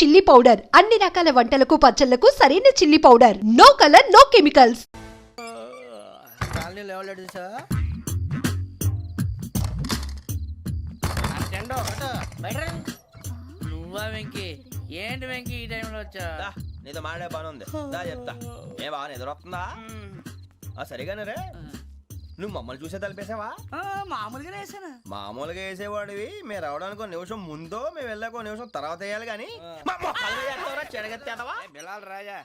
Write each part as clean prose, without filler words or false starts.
Chilli powder అన్ని రకాల వంటలకు పచ్చళ్లకు సరైన chilli powder. No colour no chemicals. నువ్వా వెంకీ? ఏంటి వెంకీ ఈ టైంలో వచ్చా? నీతో మాడే పని ఉంది, చెప్తా. ఏ బాగా నిద్రొస్తుందా? సరిగానే రే, నువ్వు మమ్మల్ని చూసే తలిపేసావా? మామూలుగా వేసాను. మామూలుగా వేసేవాడివి. మీరు రావడానికి ఒక నిమిషం ముందో మేము వెళ్ళాక ఒక నిమిషం తర్వాత వేయాలి కానీ బిలాల్ రాజా,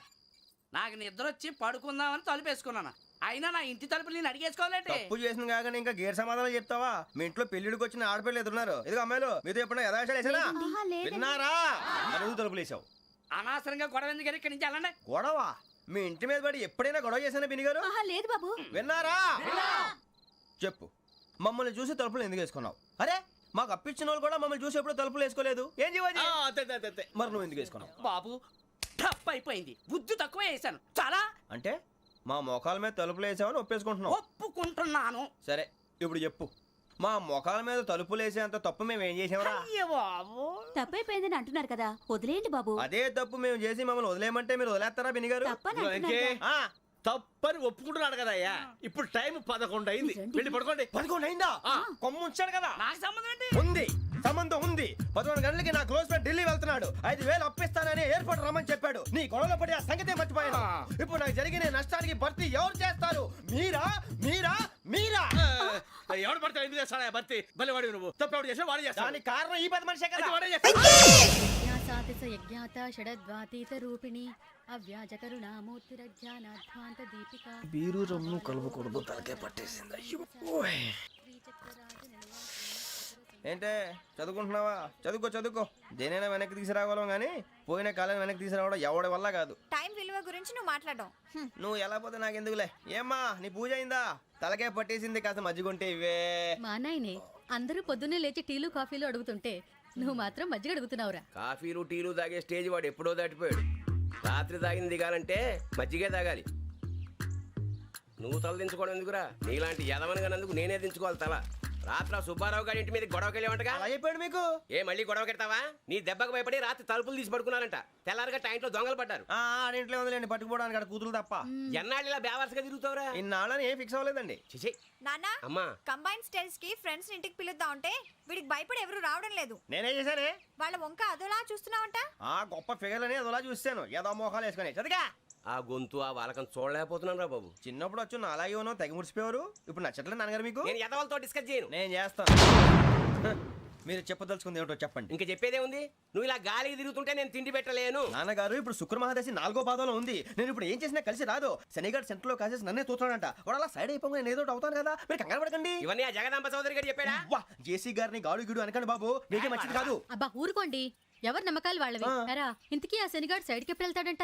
నాకు నిద్ర వచ్చి పడుకుందామని తలుపేసుకున్నాను. అయినా నా ఇంటి తలుపులు నేను అడిగేసుకోవాలంటే తప్పు చేసిన కాక ఇంకా గేర్ సమాధానం చెప్తావా? మీ ఇంట్లో పెళ్లిడికి వచ్చిన ఆడపిల్లలు ఎదురున్నారు. ఇదిగో అమ్మాయిలు, మీతో ఎప్పుడైనా యథాశాలు వేసానా? విన్నారా? అడుగు తలుపులు వేసావు. అనవసరంగా గొడవ ఎందుకు ఇక్కడి నుంచి వెళ్ళండి. గొడవ? మీ ఇంటి మీద పడి ఎప్పుడైనా గొడవ చేశానా బిని గారు? లేదు బాబు. విన్నారా? చెప్పు, మమ్మల్ని చూసి తలుపులు ఎందుకు వేసుకున్నావు? అరే, మాకు అప్పించిన వాళ్ళు కూడా మమ్మల్ని చూసి ఎప్పుడు తలుపులు వేసుకోలేదు. ఏం చేయాలి? మరి నువ్వు ఎందుకు వేసుకున్నావు? బాబు టప్ అయిపోయింది, బుద్ధి తక్కువ వేసాను చాలా. అంటే మా మోకాల మీద తలుపులు వేసామని ఒప్పేసుకుంటున్నావు? ఒప్పుకుంటున్నాను. సరే, ఇప్పుడు చెప్పు, మా మొఖాల మీద తలుపులు వేసేంత తప్పు మేము ఏం చేసామరా? తప్పైపోయిందని అంటున్నారు కదా, వదిలేయండి బాబు. అదే తప్పు మేము చేసి మమ్మల్ని వదిలేయమంటే మీరు వదిలేస్తారా బిని గారు? తప్పని ఒప్పుకుంటున్నాడు కదా అయ్యా. ఇప్పుడు టైం 11 అయింది, వెళ్ళి పడుకోండి. 11 అయిందా? కొమ్ము ఉంచాడు కదా. నాకు సంబంధం ఏంటి? ఉంది, సంబంధం ఉంది. 11 గంటలకి నా క్లోజ్ ఫ్రెండ్ ఢిల్లీ వెళ్తున్నాడు. 5,000 అప్పిస్తానని ఎయిర్పోర్ట్ రమ్మని చెప్పాడు. నీ గొడవలో పడి ఆ సంగతే మర్చిపోయాను. ఇప్పుడు నాకు జరిగిన నష్టానికి భర్తీ ఎవరు చేస్తారు? మీరా మీరా మీరా? ఎవడు పడితే ఎందుకు చేస్తాడా భర్తీ? భలే వాడి నువ్వు. తప్పు ఎవడు చేసినా వాడే చేస్తాడు. దానికి కారణం ఈ 10 మనిషే కదా. వాడే చేస్తాడు. బీరు రమ్ము కలుపుకూడదు, తలకే పట్టేసింది. ఏంటే చదువుకుంటున్నావా? చదువుకో చదువుకో. దేనైనా వెనక్కి తీసుకురావాలం కానీ పోయిన కాలం వెనక్కి తీసుకురావడం ఎవడి వల్ల కాదు. టైం విలువ గురించి నువ్వు మాట్లాడడం. నువ్వు ఎలా పోతే నాకు ఎందుకులే. ఏమ్మా, నీ పూజ అయిందా? తలకే పట్టేసింది, కాస్త మజ్జిగుంటే ఇవే. మా నాయనే అందరూ పొద్దున్నే లేచి టీలు కాఫీలు అడుగుతుంటే నువ్వు మాత్రం మజ్జిగ అడుగుతున్నావురా. కాఫీలు టీలు తాగే స్టేజ్ వాడు ఎప్పుడో దాటిపోయాడు. రాత్రి తాగింది దిగాలంటే మజ్జిగే తాగాలి. నువ్వు తల దించుకోవడం ఎందుకురా? నీలాంటి యదవనగానందుకు నేనే దించుకోవాలి తల. రాత్రి సుబ్బారావు గారి ఇంటి మీద గొడవకి వెళ్ళేవంటగా. అలా చెప్పాడు మీకు? ఏ మళ్ళీ గొడవ కెడతావా? నీ దెబ్బకు భయపడి రాత్రి తలుపులు తీసి పడుకున్నారంట. తెల్లారగా టైంట్లో దొంగలు పడ్డారు. ఆడింట్లో ఉందిలేండి, పట్టుకుపోవడానికి అక్కడ కూతురు తప్ప. ఎన్నాళ్ళు ఇలా బేవర్స్గా తిరుగుతావురా? ఇన్నాళ్ళని ఏం ఫిక్స్ అవ్వలేదండి. చిచి నాన్న, అమ్మా, కంబైన్ స్టైల్స్ కి ఫ్రెండ్స్ ఇంటికి పిలుద్దాం అంటే వీడికి భయపడి ఎవరు రావడం లేదు. నేనేం చేశానే? వాళ్ళ వంక అదోలా చూస్తున్నావంట. గొప్ప ఫిగర్లని అదోలా చూస్తాను. ఏదో మోహాలు వేసుకొని చదిగా. ఆ గొంతు ఆ వాలకం చూడలేకపోతున్నాను రా బాబు. చిన్నప్పుడు వచ్చి నా అలాగే ఉన్నావు, తెగ ముడిచిపోయారు. ఇప్పుడు నచ్చట్లేదు నాన్నగారు మీకు? నేను యదవలతో డిస్కస్ చేయను. నేను చేస్తాను. మీరు చెప్పదలుచుకుంది ఏమిటో చెప్పండి. ఇంకా చెప్పేదే ఉంది. నువ్వు ఇలా గాలికి తిరుగుతుంటే నేను తిండి పెట్టలేను. నాన్నగారు, ఇప్పుడు శుక్ర మహాదశి 4వ పాదంలో ఉంది. నేను ఇప్పుడు ఏం చేసినా కలిసి రాదు. శనిగారు సెంటర్ లో కాసేసి నన్నే చూస్తాడంట. వాడు అలా సైడ్ అయిపోయి నేను ఏదో అవుతాను కదా. మీరు కంగారు పడకండి. ఇవన్నీ ఆ జగదాంబ చౌదరి గారు చెప్పాడా? జేసీ గారిని గాడు గిడు అనకండి బాబు, మీకే మంచిది కాదు. అబ్బా ఊరుకోండి, ఎవరి నమ్మకాలు వాళ్ళవి. ఇంతకీ ఆ శనిగాడు సైడ్ కి ఎప్పుడు వెళ్తాడంట?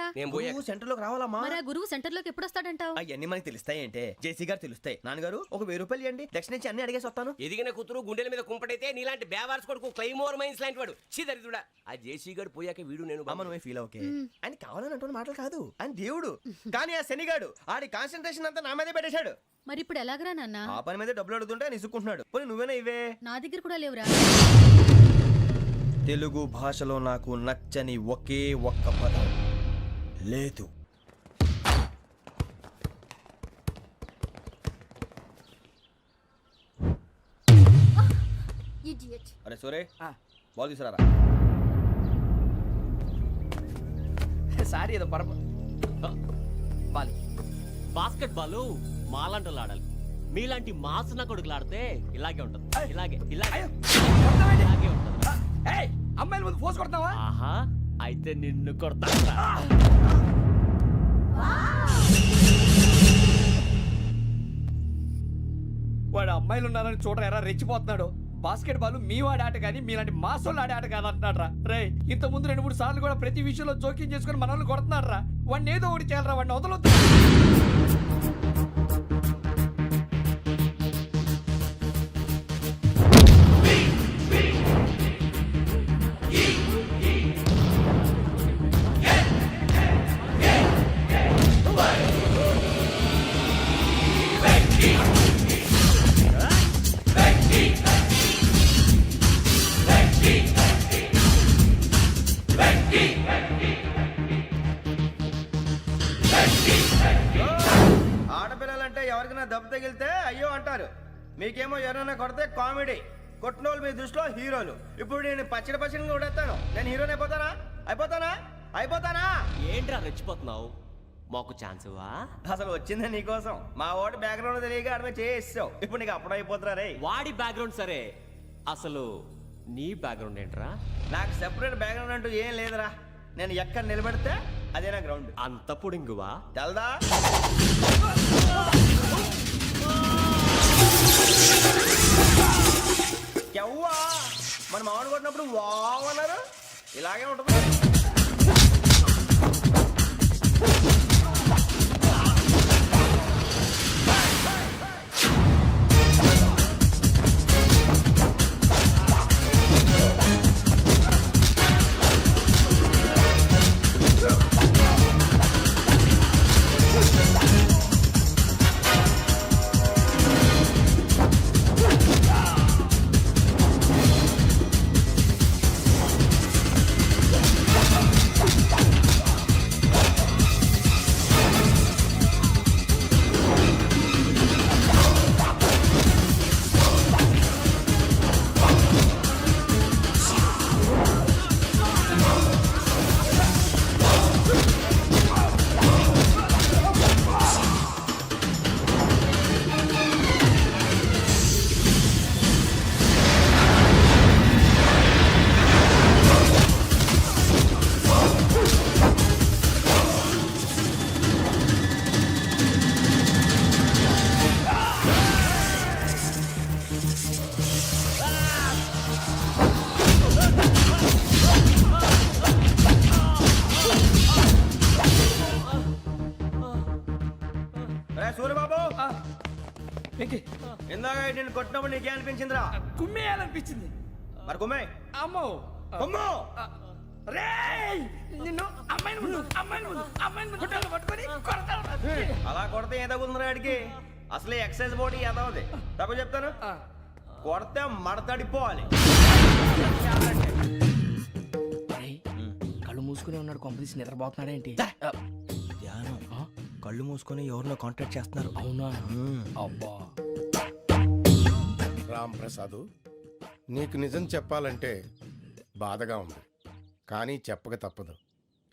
సెంటర్ లోకి రావాలమ్మా. మరి ఆ గురువు సెంటర్ లోకి ఎప్పుడు వస్తాడంటావు? అవన్నీ మనకి తెలుస్తాయి అంటే జేసీ గారు తెలుస్తాయి. నాన్నగారు, ఒక 1000 రూపాయలు ఇవ్వండి, దక్షిణ నుంచి అన్ని అడిగేసి వస్తాను. ఎదిగిన కూతురు గుండెల మీద కుంపటైతే నీలాంటి బేవార్స్ కొడుకు క్లైమోర్ మైన్స్ లాంటి వాడు చీదరిదుడా. ఆ జేసీ గారు పోయాక వీడు నేను అమ్మ నువ్వే ఫీల్ ఓకే. ఆయన కావాలని అంటున్న మాటలు కాదు, ఆయన దేవుడు. కానీ ఆ శనిగాడు ఆడి కాన్సన్ట్రేషన్ అంతా నా మీదే పెట్టేశాడు. మరి ఇప్పుడు ఎలాగరా నాన్న? ఆ పని మీద డబ్బులు అడుగుతుంటే ఆయన ఇసుక్కుంటున్నాడు. పోనీ నువ్వేనా ఇవే? నా దగ్గర కూడా లేవురా. తెలుగు భాషలో నాకు నచ్చని ఒకే ఒక్క పదం లేదు. అరే సోరే, బాల్ తీసుకురారా. సారీ ఏదో బాస్కెట్ బాల్ మాలాంటి వాళ్ళు ఆడాలి. మీలాంటి మాసన కొడుకులు ఆడితే ఇలాగే ఉంటుంది. ఇలాగే ఇలాగే ఉంటుంది. అమ్మాయిల ముందు ఫోర్స్ కొడతావా? ఆహా, అయితే నిన్ను కొడతా. వాడు అమ్మాయిలు ఉన్నారని చూడరా ఎరా రెచ్చిపోతున్నాడు. బాస్కెట్ బాల్ మీ వాడి ఆట కానీ మీలాంటి మాసోళ్ళు ఆడే ఆట కాదు అంటున్నాడు రా. రే, ఇంత ముందు 2-3 సార్లు కూడా ప్రతి విషయంలో జోక్యం చేసుకుని మన వాళ్ళు కొడుతున్నాడు రా. వాడిని ఏదో ఒకటి చేయాలరా, వాడిని వదలొద్దు. ఆడపిల్లలంటే ఎవరికైనా దెబ్బ తగిలితే అయ్యో అంటారు, మీకేమో ఎవరైనా కొడితే కామెడీ. కొట్టినోళ్ళు మీ దృష్టిలో హీరోలు. ఇప్పుడు నేను పచ్చడి పచ్చడిని కొడేస్తాను, నేను హీరోని అయిపోతానా? ఏంట్రా రెచ్చిపోతున్నావు? మాకు ఛాన్స్ ఇవ్వా? అసలు వచ్చిందే నీకోసం. మా ఓటు బ్యాక్గ్రౌండ్ తెలియక అడమే చేసావు. ఇప్పుడు నీకు అప్పుడు అయిపోతున్నా రే. వాడి బ్యాక్గ్రౌండ్ సరే, అసలు నీ బ్యాక్గ్రౌండ్ ఏంట్రా? నాకు సెపరేట్ బ్యాక్గ్రౌండ్ అంటూ ఏం లేదురా. నేను ఎక్కడ నిలబెడితే అదే నా గ్రౌండ్. అంత పొడింగువా? తెల్దా? ఎవ్వా మన మామిడి కొట్టినప్పుడు వావ్ అన్నారు, ఇలాగే ఉంటుంది. సూర్యబాబు, ఇందాక నేను కొట్టినప్పుడు నీకే అనిపించిందిరా? కుమ్మేయాలనిపించింది. మరి కుమ్మే. అమ్మో కుమ్ము. రేయ్, నిన్ను అమ్మాయిని ముందు గుడ్డలు పట్టుకొని కొడతాను. అలా కొడితే ఏ తగ్గుతుందిరా ఆడికి? అసలు ఎక్సైజ్ బాడీ ఏదవుది? తప్పు చెప్తాను, కొడితే మడతడిపోవాలి. కళ్ళు మూసుకునే ఉన్నాడు, కొంపదీసి నిద్రపోతున్నాడేంటి? ధ్యానం. కళ్ళు మూసుకొని ఎవరినో కాంటాక్ట్ చేస్తున్నారు. అవునా? అబ్బా. రామ్ ప్రసాద్, నీకు నిజం చెప్పాలంటే బాధగా ఉంది, కానీ చెప్పక తప్పదు.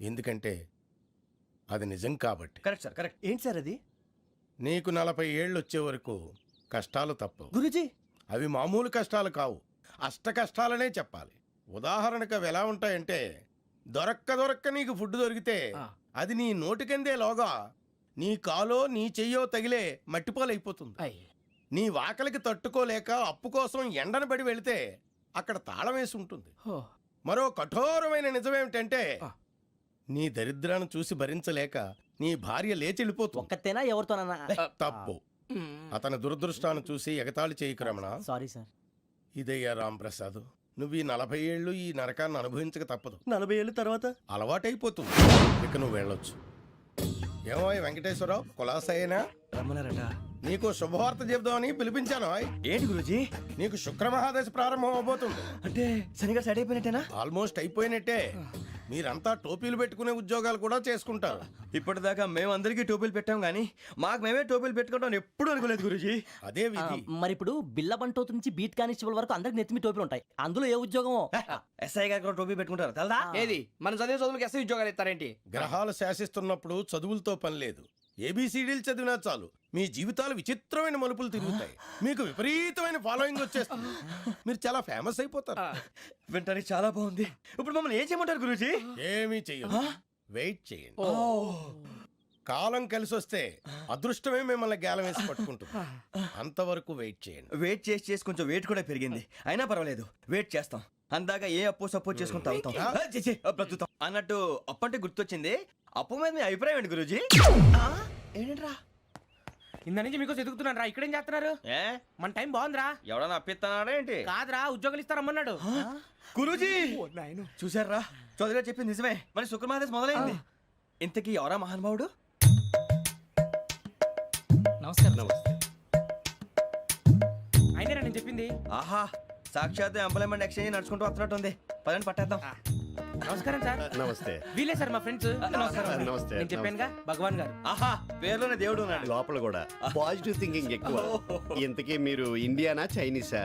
ఎందుకంటే అది నిజం కాబట్టి. Correct sir, correct. ఏంటి సార్ అది? నీకు 40 ఏళ్ళు వచ్చే వరకు కష్టాలు తప్పవు. గురుజీ, అవి మామూలు కష్టాలు కావు, అష్ట కష్టాలనే చెప్పాలి. ఉదాహరణకు అవి ఎలా ఉంటాయంటే, దొరక్క నీకు ఫుడ్ దొరికితే అది నీ నోటికందే లోగా నీ కాలో నీ చెయ్యో తగిలే మట్టిపాలైపోతుంది. నీ వాకలికి తట్టుకోలేక అప్పు కోసం ఎండను పడి వెళితే అక్కడ తాళం వేసి ఉంటుంది. మరో కఠోరమైన నిజమేమిటంటే, నీ దరిద్రాన్ని చూసి భరించలేక నీ భార్య లేచి వెళ్ళిపోతుంది. ఒక్కతేనా ఎవరితోనన్నా? తప్పు. అతని దురదృష్టాన్ని చూసి ఎగతాళి చేయకు రమణ. Sorry sir. ఇదయ్యా రాంప్రసాద్, నువ్వు ఈ 40 ఏళ్ళు ఈ నరకాన్ని అనుభవించక తప్పదు. 40 ఏళ్ళ తర్వాత అలవాటైపోతుంది. ఇక నువ్వు వెళ్ళొచ్చు. ఏమో వెంకటేశ్వరరావు, కులాసైనా రమ్మన్నారట. నీకు శుభవార్త చెబుదామని పిలిపించాను. ఏంటి గురుజీ? నీకు శుక్రమహాదశ ప్రారంభం అవబోతుంది. అంటే శనిగా సెట్ అయిపోయినట్టేనా? ఆల్మోస్ట్ అయిపోయినట్టే. మీరంతా టోపీలు పెట్టుకునే ఉద్యోగాలు కూడా చేసుకుంటారు. ఇప్పటిదాకా మేమందరికీ టోపీలు పెట్టాం గానీ మాకు మేమే టోపీలు పెట్టుకుంటాం ఎప్పుడు అనుకోలేదు గురుజీ. అదే విధి. మరి ఇప్పుడు బిల్ల బంటోతు నుంచి బీట్ కానిస్టేబుల్ వరకు అందరికి నెత్తిమి టోపీలు ఉంటాయి. అందులో ఏ ఉద్యోగమో? ఎస్ఐ గారు కూడా టోపీ పెట్టుకుంటారు తెలదా? ఏది మన చదువులకు ఎస్ఐ ఉద్యోగాలు ఇస్తారేంటి? గ్రహాలు శాసిస్తున్నప్పుడు చదువులతో పని లేదు. ఏబిసిడీలు చదివినా చాలు మీ జీవితాలు విచిత్రమైన మలుపులు తిరుగుతాయి. మీకు విపరీతమైన ఫాలోయింగ్ వచ్చేస్తుంది. మీరు చాలా ఫేమస్ అయిపోతారు. వింటానికి చాలా బాగుంది. ఇప్పుడు మమ్మల్ని ఏం చేయమంటారు గురూజీ? ఏమీ చెయ్యదు, వెయిట్ చేయండి. కాలం కలిసి వస్తే అదృష్టమే మిమ్మల్ని గేలం వేసి పట్టుకుంటుంది. అంతవరకు వెయిట్ చేయండి. వెయిట్ చేసి కొంచెం వెయిట్ కూడా పెరిగింది. అయినా పర్వాలేదు, వెయిట్ చేస్తాం. అందాక ఏ అప్పు సపోర్ట్ చేసుకుని తాగుతాం, బ్రతుకుతాం అన్నట్టు. అప్పు అంటే గుర్తొచ్చింది, అప్పు మీద మీ అభిప్రాయం ఏంటి గురూజీ? ఏంటరా ఇంత నుంచి మీకు ఎదుగుతున్నాను రా, ఇక్కడేం చేస్తున్నారు? మన టైం బాగుందిరా. ఎవడన్నా అప్పిస్తున్నాడా ఏంటి? కాదురా, ఉద్యోగాలు ఇస్తారమ్మన్నాడు గురూజీ. చూసారా, చౌదరిగా చెప్పింది నిజమే. మరి శుక్రమాదేశ్ మొదలైంది. ఇంతకీ ఎవరా మహానుభావుడు? నమస్కారం. అయినా నేను చెప్పింది. ఆహా, సాక్షాత్ ఎంప్లాయ్మెంట్ ఎక్స్చేంజ్ నడుచుకుంటూ వస్తున్నట్టు ఉంది. పదండి పట్టేద్దాం. నమస్కారం సార్. నమస్తే. వీలే సార్ మా ఫ్రెండ్స్. నమస్కారం. నమస్తే. నేను చెప్పానుగా భగవాన్ గారు. ఆహా పేర్లోనే దేవుడు ఉన్నాడు. లోపల కూడా పాజిటివ్ థింకింగ్ ఎక్కువ. ఇంతకీ మీరు ఇండియానా చైనీసా?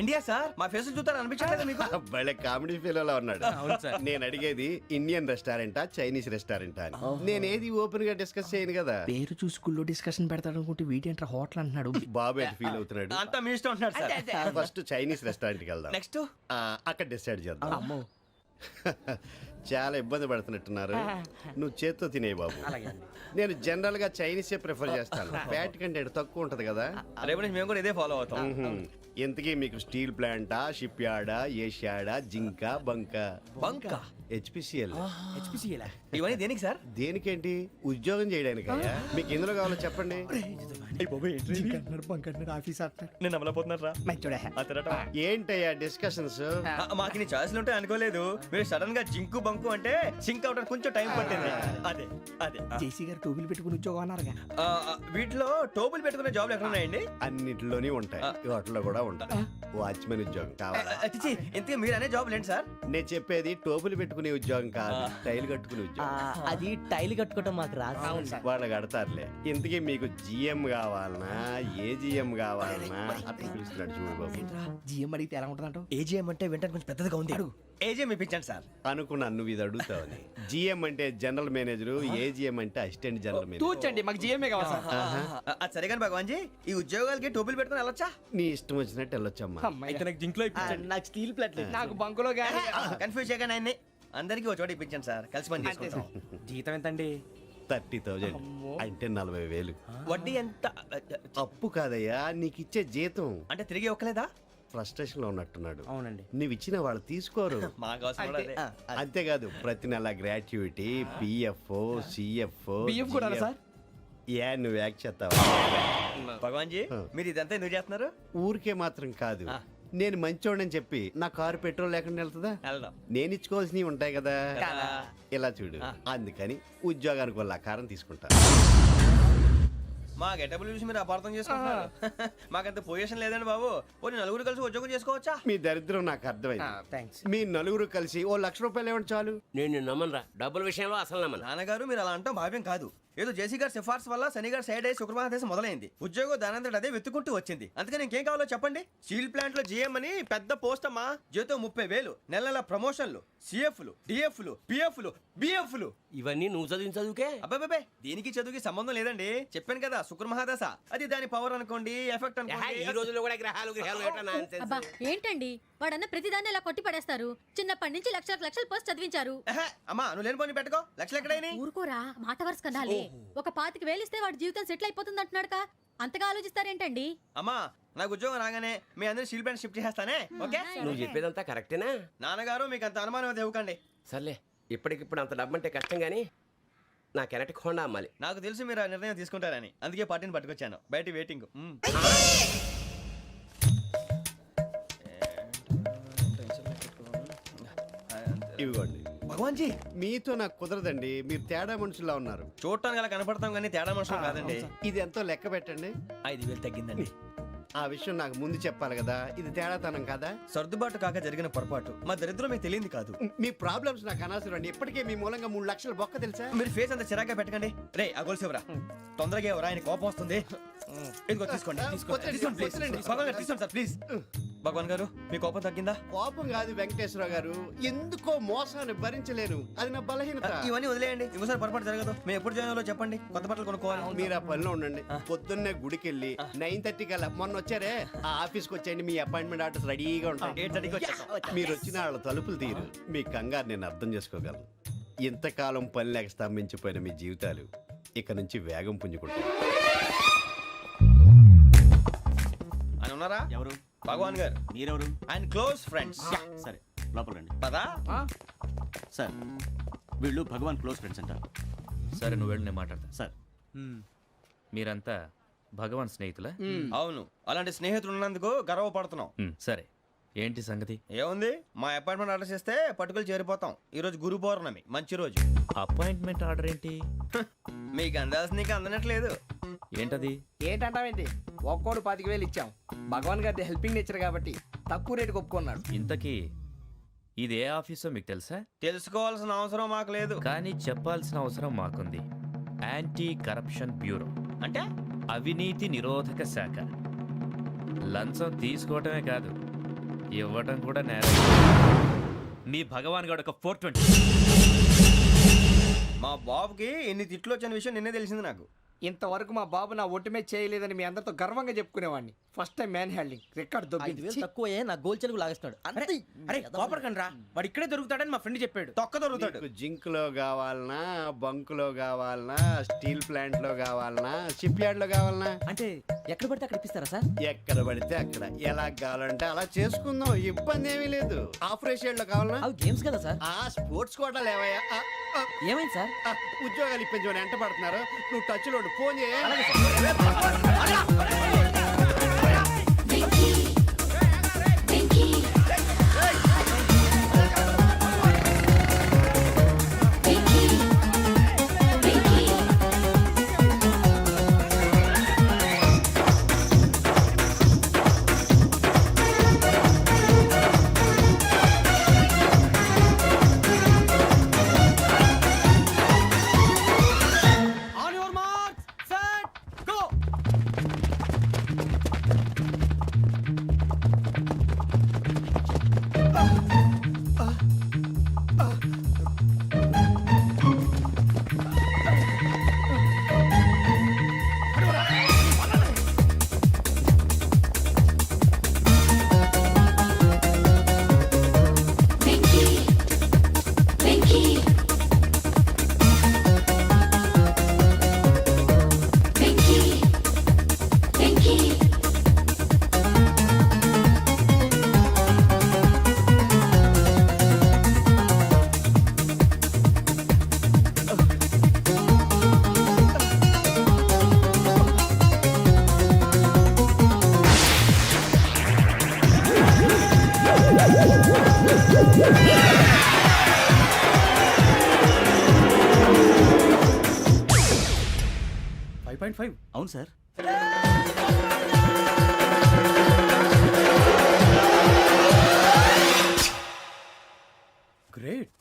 India sir. మా ఫేస్ చూస్తారు అనిపించలేదు మీకు? భలే కామెడీ ఫీల్ ఉన్నాడు. అవును సార్. నేను అడిగేది ఇండియన్ రెస్టారెంటా చైనీస్ రెస్టారెంటా అని. నేనేది ఓపెన్ గా డిస్కస్ చేయను కదా. పేరు చూసి స్కూల్లో డిస్కషన్ పెడతాడు అనుకుంటే వీటేంట్రా హోటల్ అంటున్నాడు. బాబు ఎట్ ఫీల్ అవుతున్నాడు. అంతా మీ ఇష్టం ఉంటున్నాడు సార్. ఫస్ట్ చైనీస్ రెస్టారెంట్ కి వెళ్దాం. నెక్స్ట్ అక్కడ డిసైడ్ చేద్దాం. అమ్మో చాలా ఇబ్బంది పడుతున్నట్టున్నారు. నువ్వు చేత్తో తినే బాబు. నేను జనరల్ గా చైనీసే ప్రిఫర్ చేస్తాను. ఫ్యాట్ కంటెంట్ తక్కువ ఉంటది కదా. రేపు నుంచి మేము కూడా ఇదే ఫాలో అవుతాం. ఇంతకీ మీకు స్టీల్ ప్లాంటా, షిప్ యార్డా, ఏషియాడా, జింక, బంకా? బంక హెచ్పిసిఎల్. ఇవన్నీ దేనికి సార్? దేనికేంటి? ఉద్యోగం చేయడానికి. మీకు ఎందులో కావాలో చెప్పండి. నేను అమలపోతున్నా. ఏంటయ్యా డిస్కషన్స్? మాకు నీ ఛాయిస్లు ఉంటాయి అనుకోలేదు. మీరు సడన్ గా జింకు బంకు అంటే సింక్ అవడానికి కొంచెం టైం పట్టింది. అదే అదే జేసీ గారు టోబుల్ పెట్టుకుని ఉద్యోగం అన్నారుగా. వీటిలో టోబుల్ పెట్టుకునే జాబ్లు ఎక్కడ ఉన్నాయండి? అన్నిటిలోనే ఉంటాయి. వాటిలో కూడా ఉంటాయి. వాచ్మెన్ ఉద్యోగం కావాలా? ఇంతకీ మీరు అనే జాబ్ ఏంటి సార్? నేను చెప్పేది టోపులు పెట్టుకునే ఉద్యోగం కాదు, టైల్ కట్టుకునే ఉద్యోగం. అది టైల్ కట్టుకోవటం మాకు రాదు. వాళ్ళు కడతారులే. ఇంతకీ మీకు జిఎం కావాలనా, ఏ జిఎం కావాలనా? అట్లా పిలుస్తున్నాడు చూడు బాబు. జిఎం అడిగితే ఎలా ఉంటుందంట? ఏజిఎం అంటే వెంటనే కొంచెం పెద్దదిగా ఉంది. అడుగు. ఏజిఎం ఇప్పించండి సార్. అనుకున్నాను నువ్వు ఇది అడుగుతావని. జిఎం అంటే జనరల్ మేనేజర్, ఏజిఎం అంటే అసిస్టెంట్ జనరల్ మేనేజర్. తూచండి మాకు జిఎంఏ కావాలి సార్. అది సరే కానీ భగవాన్ జీ, ఈ ఉద్యోగాలకి టోపులు పెట్టుకుని వెళ్ళొచ్చా? నీ ఇష్టం వచ్చినట్టు వెళ్ళొచ్చమ్మా. అయితే నాకు జింక్ లో నాకు స్టీల్ ప్లేట్ నాకు బంకులో గానీ కన్ఫ్యూజ్ చేయగానే ఆయన్ని అందరికీ ఒక చోట ఇప్పించండి సార్. కలిసి పని చేసుకుంటాం. జీతం ఎంతండి? 30,000 అంటే 40,000. వడ్డీ ఎంత? అప్పు కాదయ్యా, నీకు ఇచ్చే జీతం. అంటే తిరిగి ఒక్కలేదా? ఫ్రస్ట్రేషన్ లో ఉన్నట్టున్నాడు. అవునండి. నువ్వు ఇచ్చిన వాళ్ళు తీసుకోరు. మాకు అవసరం కూడా అదే. అంతేకాదు ప్రతి నెల గ్రాట్యుటీ, పిఎఫ్, సిఎఫ్. బియ్యం కూడా సార్? ఏ నువ్వు యాక్ట్ చేస్తావా? భగవాన్ జీ, మీరు ఇదంతా ఎందుకు చేస్తున్నారు? ఊరికే మాత్రం కాదు. నేను మంచోడని చెప్పి నా కారు పెట్రోల్ లేకుండా వెళ్తుందా? వెళ్దాం. నేను ఇచ్చుకోవాల్సినవి ఉంటాయి కదా. కదా. ఇలా చూడు. అందుకని ఉద్యోగానికి వాళ్ళ ఆకారం తీసుకుంటా. మా గెటబుల్ చూసి మీరు అపార్థం చేసుకుంటున్నారు. మాకంత పొజిషన్ లేదండి బాబు. పోనీ నలుగురు కలిసి ఉద్యోగం చేసుకోవచ్చా? మీ దరిద్రం నాకు అర్థమైంది. మీ నలుగురు కలిసి ఓ ₹1,00,000 ఇవ్వండి చాలు. నేను నమ్మనరా, డబ్బుల విషయంలో అసలు నమ్మను. నాన్నగారు మీరు అలా అంటాం భావ్యం కాదు. ఏదో జేసీ గారి సిఫార్సు వల్ల శని గారు సైడ్ అయ్యి శుక్రవారం దేశం మొదలైంది. ఉద్యోగం దానంతటి అదే వెతుకుంటూ వచ్చింది. అందుకని ఇంకేం కావాలో చెప్పండి. స్టీల్ ప్లాంట్ లో జిఎం అని పెద్ద పోస్ట్ అమ్మా. జీతం 30,000, నెల నెల ప్రమోషన్లు, సిఎఫ్లు, డిఎఫ్లు, పిఎఫ్లు, బిఎఫ్లు. ఇవన్నీ నువ్వు చదివిన చదువుకే. అబ్బాబే దీనికి చదువుకి సంబంధం లేదండి. చెప్పాను కదా శుక్ర మహాదశ. అది దాని పవర్ అనుకోండి, ఎఫెక్ట్ ఈ అనుకోండి. రోజుల్లో కూడా గ్రహాలు ఏటా nonsense? అబ్బా ఏంటండి వాడన్న ప్రతిదాన్ని ఇలా కొట్టి పడేస్తారు. చిన్నప్పటి నుంచి లక్షల పోస్ట్ చదివించారు. అమ్మా నువ్వు లేని పోనీ పెట్టుకో. లక్షలు ఎక్కడైనా ఊరుకోరా, మాట వరుస కదాలే. ఒక 25,000 ఇస్తే వాడి జీవితం సెటిల్ అయిపోతుంది అంటున్నాడుగా. అంతగా ఆలోచిస్తారేంటండి? అమ్మా నాకు ఉద్యోగం రాగానే మీ అందరూ స్టీల్ ప్లాంట్ షిఫ్ట్ చేస్తానే. ఓకే నువ్వు చెప్పేదంతా కరెక్టేనా? నాన్నగారు మీకు అంత అనుమానం అయితే ఇవ్వకండి. సర్లే, ఇప్పటికిప్పుడు అంత డబ్బు అంటే కష్టం కానీ నా కెనటిక్ హోండా అమ్మాలి. నాకు తెలుసు మీరు ఆ నిర్ణయం తీసుకుంటారని, అందుకే పార్టీని పట్టుకొచ్చాను. బయట వెయిటింగ్. ఇవ్వండి. భగవాన్ జీ మీతో నాకు కుదరదండి. మీరు తేడా మనుషుల్లా ఉన్నారు. చూడటానికి అలా కనపడతాం కానీ తేడా మనుషులు కాదండి. ఇది ఎంతో లెక్క పెట్టండి. 5,000 తగ్గిందండి. ఆ విషయం నాకు ముందు చెప్పాలి కదా. ఇది తేడాతనం కదా. సర్దుబాటు కాక జరిగిన పొరపాటు. మా దరిద్రం మీకు తెలియంది కాదు. మీ ప్రాబ్లమ్స్ నాకు అనవసరం అండి. ఇప్పటికే మీ మూలంగా 3 లక్షల బొక్క తెలుసా? మీరు ఫేస్ అంత చిరాగ్గా పెట్టకండి. రే ఆ గొలుసేవరా, తొందరగా ఎవరా, ఆయన కోపం వస్తుంది. ఇదిగో తీసుకోండి. తీసుకోండి ప్లీజ్. భగవాన్ గారు తీసుకోండి సార్ ప్లీజ్. భగవాన్ గారు మీ కోపం తగ్గిందా? కోపం కాదు వెంకటేశ్వర గారు, ఎందుకో మోసాన్ని భరించలేను. అది నా బలహీనత. ఇవన్నీ వదిలేయండి. ఇంకోసారి పొరపాటు జరగదు. మేము ఎప్పుడు జాయిన్ అవ్వాలో చెప్పండి. కొత్త బట్టలు కొనుక్కోవాలి. మీరు ఆ పనిలో ఉండండి. పొద్దున్నే గుడికి వెళ్ళి 9:30 కల్లా, మొన్న వచ్చారే ఆ ఆఫీస్కి వచ్చేయండి. మీ అపాయింట్మెంట్ ఆర్డర్స్ రెడీగా ఉంటాయి. 8:30కి వచ్చేస్తాం. మీరు వచ్చిన వాళ్ళ తలుపులు తీరు. మీ కంగారు నేను అర్థం చేసుకోగలను. ఇంతకాలం పని లేక స్తంభించిపోయిన మీ జీవితాలు ఇక నుంచి వేగం పుంజుకుంటాయి. ఆయన ఉన్నారా? ఎవరు? భగవాన్ గారు. మీరెవరు? ఆయన క్లోజ్ ఫ్రెండ్స్. సరే లోపల రండి. పదా సార్ వీళ్ళు భగవాన్ క్లోజ్ ఫ్రెండ్స్ అంటారు. సరే నువ్వు వెళ్ళి నేను మాట్లాడతా. సార్ మీరంతా భగవాన్ స్నేహితులా? అవును, అలాంటి స్నేహితులు ఉన్నందుకు గర్వపడుతున్నాం. సరే ఏంటి సంగతి? ఏముంది, మా అపాయింట్మెంట్ ఆర్డర్ చేస్తే పట్టుకులు చేరిపోతాం. ఈ రోజు గురు పౌర్ణమి, మంచి రోజు. అపాయింట్మెంట్ ఆర్డర్ ఏంటి? మీకు అందాల్సిన నీకు అందనట్లేదు. ఏంటది? ఏంటంటావేంటి? ఒక్కోడు 25,000 ఇచ్చాం. భగవాన్ గారి హెల్పింగ్ నేచర్ కాబట్టి తక్కువ రేటుకి ఒప్పుకున్నాడు. ఇంతకీ ఇది ఏ ఆఫీసో మీకు తెలుసా? తెలుసుకోవాల్సిన అవసరం మాకు లేదు. కానీ చెప్పాల్సిన అవసరం మాకుంది. యాంటీ కరప్షన్ బ్యూరో అంటే అవినీతి నిరోధక శాఖ. లంచం తీసుకోవటమే కాదు, ఇవ్వటం కూడా నేరం. మీ భగవాన్ గారు ఒక 420. మా బాబుకి ఎన్ని తిట్లు వచ్చిన విషయం నిన్నే తెలిసింది నాకు. ఇంతవరకు మా బాబు నా ఒట్టుమే చేయలేదని మీ అందరితో గర్వంగా చెప్పుకునేవాడిని. First time man handling record దొబ్బింది. తక్కువ నా గోల్ చెలుగు లాగేస్తున్నాడు. అరే కోపడకండి రా, వాడు ఇక్కడే దొరుకుతాడని మా ఫ్రెండ్ చెప్పాడు. తొక్క దొరుకుతాడు. నీకు జింక్ లో కావాలనా, బంక్ లో కావాలనా, స్టీల్ ప్లాంట్ లో కావాలనా, షిప్ యార్డ్ లో కావాలనా? అంటే ఎక్కడ పడితే అక్కడ ఇప్పిస్తారా సార్? ఎక్కడ పడితే అక్కడ, ఎలా కావాలంటే అలా చేసుకుందాం, ఇబ్బంది ఏమీ లేదు. ఆపరేషన్ లో కావాలనా? అవి గేమ్స్ కదా సార్. ఆ స్పోర్ట్స్ కోటా లేవయ్యా. ఏమైంది సార్? ఉద్యోగాలు ఇప్పించమని ఎంట పడుతున్నారు. నువ్వు టచ్ లో ఫోన్ చేయ. On your marks set go. అవును సార్. గ్రేట్.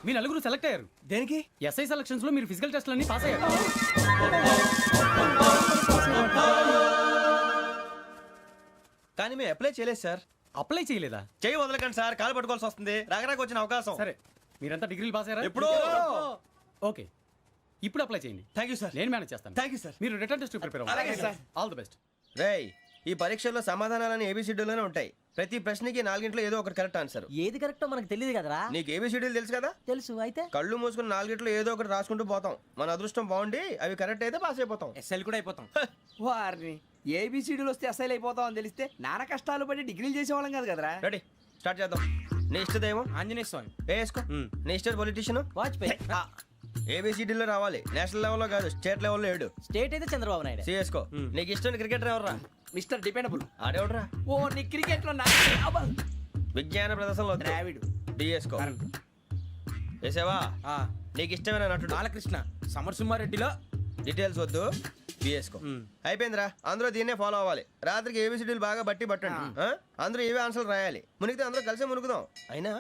మీ నలుగురు సెలెక్ట్ అయ్యారు. దేనికి? ఎస్ఐ సెలక్షన్స్ లో మీరు ఫిజికల్ టెస్ట్ అన్ని పాస్ అయ్యారు. కానీ మేము అప్లై చేయలేదు సార్. అప్లై చేయలేదా? చేయి వదలకండి సార్, కాలు పట్టుకోవాల్సి వస్తుంది. రాగరాకు వచ్చిన అవకాశం. సరే, మీరంతా డిగ్రీలు పాస్ అయ్యారా? ఎప్పుడో. ఓకే, ఇప్పుడు అప్లై చేయండి. Thank you sir. నేను మేనేజ్ చేస్తాను. Thank you sir. మీరు రిటర్న్ టెస్ట్ ప్రిపేర్ అలాగే అవ్వండి. సార్. All the best. రేయ్, ఈ పరీక్షల్లో సమాధానాలని ఏబిసిడ్యూల్లోనే ఉంటాయి. ప్రతి ప్రశ్నకి 4 ఏదో ఒకటి కరెక్ట్ ఆన్సర్. ఏది కరెక్టో మనకు తెలియదు కదరా. నీకు ఏబిసిడ్యూల్ తెలుసు కదా? తెలుసు. అయితే కళ్ళు మూసుకుని 4 ఏదో ఒకటి రాసుకుంటూ పోతాం. మన అదృష్టం బాగుండి అవి కరెక్ట్ అయితే పాస్ అయిపోతాం. ఎస్ఎల్ కూడా అయిపోతాం. వారిని ఏబిసిడీలు వస్తే ఎస్ఐలు అయిపోతాం అని తెలిస్తే నాన్న కష్టాలు పడి డిగ్రీలు చేసేవాళ్ళం కాదు కదరా. రెడీ, స్టార్ట్ చేద్దాం. నీ ఇష్టదేమో ఆంజనేయ స్వామి. వేసుకో. నీ ఇష్ట పొలిటీషియన్ వాజ్పేయి. ఏబిసిడీలో రావాలి. నేషనల్ లెవెల్లో కాదు, స్టేట్ లెవెల్లో 7. స్టేట్ అయితే చంద్రబాబు నాయుడు. సిఎస్కో. నీకు ఇష్టం క్రికెటర్ ఎవర్రా? Mister dependable. ఆడేవడరా? ఓ నీ క్రికెట్ లో విజ్ఞాన ప్రదర్శనలో ద్రావిడు. డిఎస్కో. వేసావా? నీకు ఇష్టమైన నటుడు? బాలకృష్ణ. సమర్సింహారెడ్డిలో డీటెయిల్స్ వద్దు, బిఎస్కో. అయిపోయిందిరా. అందరూ దీన్నే ఫాలో అవ్వాలి. రాత్రికి ఏబిసిడీలు బాగా బట్టి పట్టండి. అందరూ ఏవే ఆన్సర్లు రాయాలి. మునిగితే అందరూ కలిసి మునుగుదాం. అయినా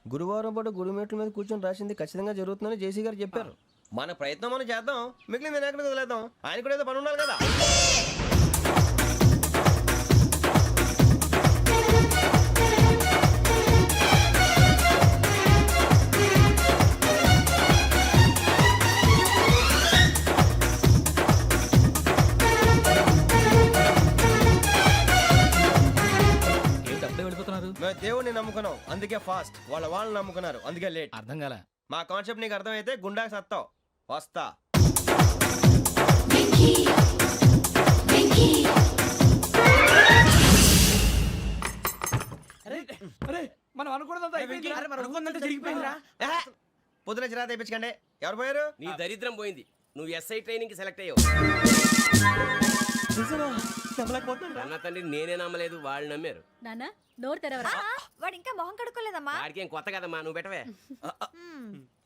గురువారం పాటు గురుమేట్ల మీద కూర్చొని రాసింది ఖచ్చితంగా జరుగుతుందని జేసీ గారు చెప్పారు. మన ప్రయత్నం మనం చేద్దాం, మిగిలింది నేను ఎక్కడికి వదిలేద్దాం. ఆయన కూడా ఏదో పని ఉండాలి కదా. మేము దేవుడిని నమ్ముకున్నాం, అందుకే ఫాస్ట్. వాళ్ళని నమ్ముకున్నారు, అందుకే లేట్. అర్థం కాల. మా కాన్సెప్ట్ నీకు అర్థమైతే గుండాకి సత్తావు. వస్తా. మనం అనుకున్నదంతా జరిగిపోయిందిరా. పొద్దున చిరా తెప్పించకండి. ఎవరు పోయారు? నీ దరిద్రం పోయింది. నువ్వు ఎస్ఐ ట్రైనింగ్ సెలెక్ట్ అయ్యావు. అన్న తండ్రి నేనే నమ్మలేదు, వాళ్ళు నమ్మారు. నాన్న నోరు తెరవరా. వాడు ఇంకా మొహం కడుక్కోలేదమ్మా. వాడికి ఏం కొత్త కదమ్మా, నువ్వు పెట్టవే.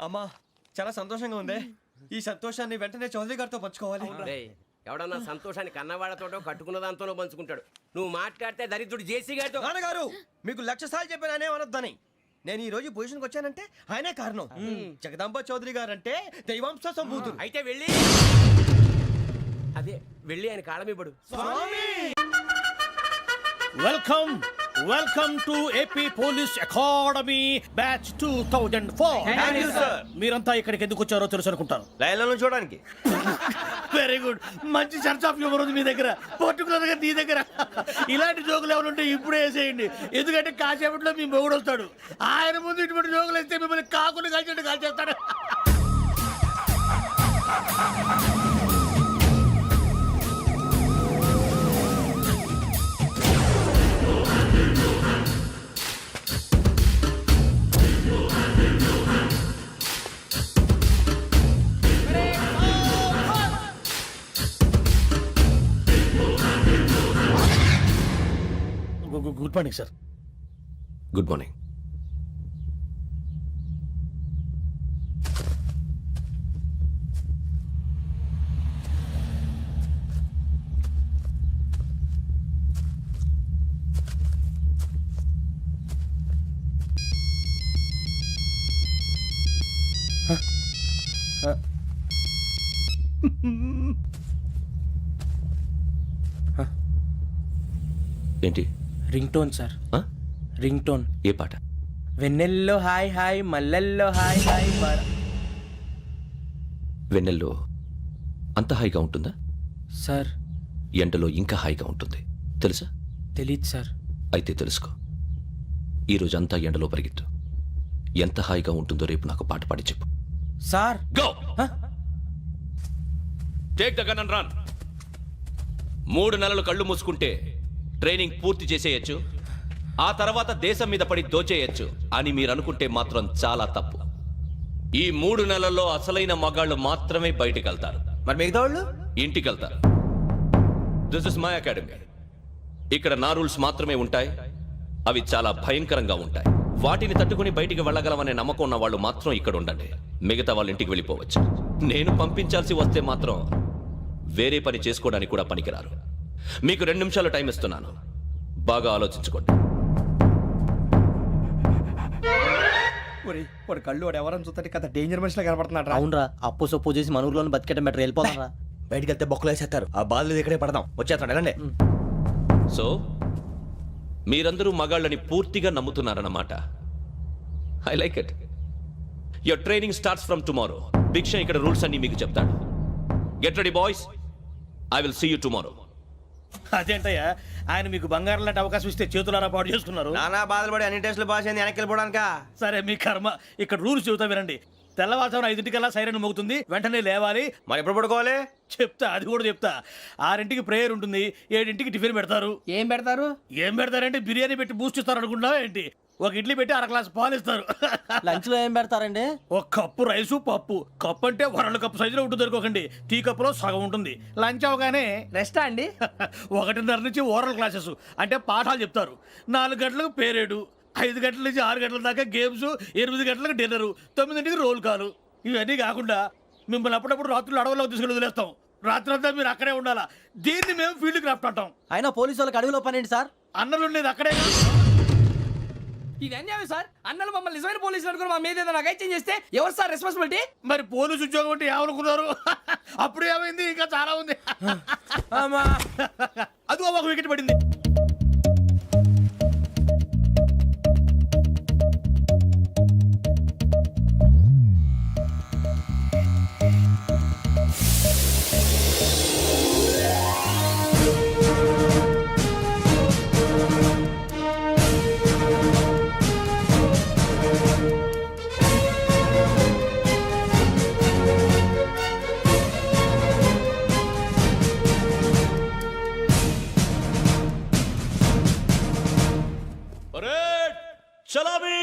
అమ్మా, చాలా సంతోషంగా ఉంది. ఈ సంతోషాన్ని వెంటనే చౌదరి గారితో పంచుకోవాలి. రేయ్, ఎవడన్నా సంతోషాన్ని కన్నవాళ్లతోటో కట్టుకున్న దాంతోనో పంచుకుంటాడు. నువ్వు మాట్లాడితే దరిద్రుడు జేసీ గారితో. నాన్నగారు మీకు 1,00,000 సార్లు చెప్పానే అనొద్దని. నేను ఈ రోజు పొజిషన్కి వచ్చానంటే ఆయనే కారణం. జగదాంబ చౌదరి గారు అంటే దైవాంశ సంభూతుడు. అయితే వెళ్ళి అదే వెళ్ళి ఆయన కాళ్ళమివ్వడు. Welcome to AP police academy batch 2004. మీరంతా ఇక్కడికి ఎందుకు వచ్చారో తెలుసు అనుకుంటాను. లైన్లను చూడడానికి. Very good. మంచి సెన్స్ ఆఫ్ హ్యూమర్ ఉంది మీ దగ్గర, పర్టికులర్ గా నీ దగ్గర. ఇలాంటి జోకులు ఏమైనా ఉంటే ఇప్పుడే వేసేయండి, ఎందుకంటే కాసేపట్లో మీ మొగుడు వస్తాడు. ఆయన ముందు ఇటువంటి జోకులు వేస్తే మిమ్మల్ని కాకుండా కాల్చేట్టు కాల్చేస్తాడు. Good morning sir. Good morning. ఏంటి? Ring tone sir, ring tone. ఏ పాట? వెన్నెల్లో హాయ్ హాయ్, మల్లెల్లో హాయ్ హాయ్. వెన్నెల్లో అంత హాయిగా ఉంటుందా సార్? ఎండలో ఇంకా హాయిగా ఉంటుంది తెలుసా? తెలీదు సార్. అయితే తెలుసుకో. ఈరోజు అంతా ఎండలో పరిగెత్తు. ఎంత హాయిగా ఉంటుందో రేపు నాకు పాట పాడి చెప్పు. Sir go. Take the gun and run. 3 నెలలు కళ్ళు మూసుకుంటే ట్రైనింగ్ పూర్తి చేసేయచ్చు, ఆ తర్వాత దేశం మీద పడి దోచేయచ్చు అని మీరు అనుకుంటే మాత్రం చాలా తప్పు. ఈ 3 నెలల్లో అసలైన మగాళ్ళు మాత్రమే బయటికి వెళ్తారు. మరి మిగతా వాళ్ళు ఇంటికి వెళ్తారు. This is my academy. ఇక్కడ నా రూల్స్ మాత్రమే ఉంటాయి. అవి చాలా భయంకరంగా ఉంటాయి. వాటిని తట్టుకుని బయటికి వెళ్ళగలమనే నమ్మకం ఉన్న వాళ్ళు మాత్రం ఇక్కడ ఉండండి. మిగతా వాళ్ళు ఇంటికి వెళ్ళిపోవచ్చు. నేను పంపించాల్సి వస్తే మాత్రం వేరే పని చేసుకోవడానికి కూడా పనికిరారు. మీకు 2 నిమిషాలు టైం ఇస్తున్నాను, బాగా ఆలోచించుకోండి. వాడు కళ్ళు వాడు ఎవరని చూస్తే కదా డేంజర్ మనిషిలో కనపడుతున్నాడు. అవునరా, అప్పు సొప్పు చేసి మన ఊర్లో బతికేయడం బెటర్. వెళ్ళిపోతారా? బయటికి వెళ్తే బొక్కలు వేసేస్తారు. ఆ బాధలు ఇక్కడే పడదాం. వచ్చేస్తాడు వెళ్ళండి. సో మీరందరూ మగాళ్ళని పూర్తిగా నమ్ముతున్నారన్నమాట. I like it. Your training starts from tomorrow. భిక్ష ఇక్కడ రూల్స్ అన్ని మీకు చెప్తాడు. Get ready boys, I will see you tomorrow. అదేంటయ్యా, ఆయన మీకు బంగారం లాంటి అవకాశం ఇస్తే చేతులారా పాటు చేసుకున్నారు. నానా బాధలు పడి అన్ని టెస్టులు పాస్ అయింది, వెనక్కి వెళ్ళిపోవడానికా? సరే మీ కర్మ. ఇక్కడ రూల్స్ చెబుతా వినండి. తెల్లవారుజామున 5 సైరన్ మోగుతుంది, వెంటనే లేవాలి. మరి ఎప్పుడు పడుకోవాలి? చెప్తా, అది కూడా చెప్తా. 6 ప్రేయర్ ఉంటుంది, 7 టిఫిన్ పెడతారు. ఏం పెడతారు? ఏం పెడతారంటే బిర్యానీ పెట్టి బూస్ట్ ఇస్తారు అనుకుంటున్నావా ఏంటి? 1 ఇడ్లీ పెట్టి 1/2 గ్లాస్ పాలు ఇస్తారు. లంచ్ లో ఏం పెడతారండి? 1 కప్పు రైసు పప్పు. కప్పు అంటే 1/2 కప్పు సైజులో ఉంటుంది అనుకోకండి. టీ కప్పులో సగం ఉంటుంది. లంచ్ అవగానే రెస్టా అండి? 1:30 నుంచి ఓరల్ క్లాసెస్ అంటే పాఠాలు చెప్తారు. 4 గంటలకు పేరేడు, 5 గంటల నుంచి 6 గంటల దాకా గేమ్స్, 8 గంటలకు డిన్నరు, 9 రోల్ కాలు. ఇవన్నీ కాకుండా మిమ్మల్ని అప్పుడప్పుడు రాత్రులు అడవుల్లో తీసుకెళ్ళి వదిలేస్తాం. రాత్రంతా మీరు అక్కడే ఉండాలా. దీన్ని మేము ఫీల్డ్ క్రాఫ్ట్ అంటాం. అయినా పోలీసు వాళ్ళకి అడవిలో పని ఏంటి సార్? అన్నలు ఉండేది అక్కడే. ఇది అన్యాయం సార్. అన్నలు మమ్మల్ని నిజమైన పోలీసులు అనుకుని మా మీద ఏదైనా చేంజ్ చేస్తే ఎవరు సార్ రెస్పాన్సిబిలిటీ? మరి పోలీసు ఉద్యోగం అంటే ఏమనుకున్నారు? అప్పుడు ఏమైంది, ఇంకా చాలా ఉంది. అది 1 వికెట్ పడింది. చలామీ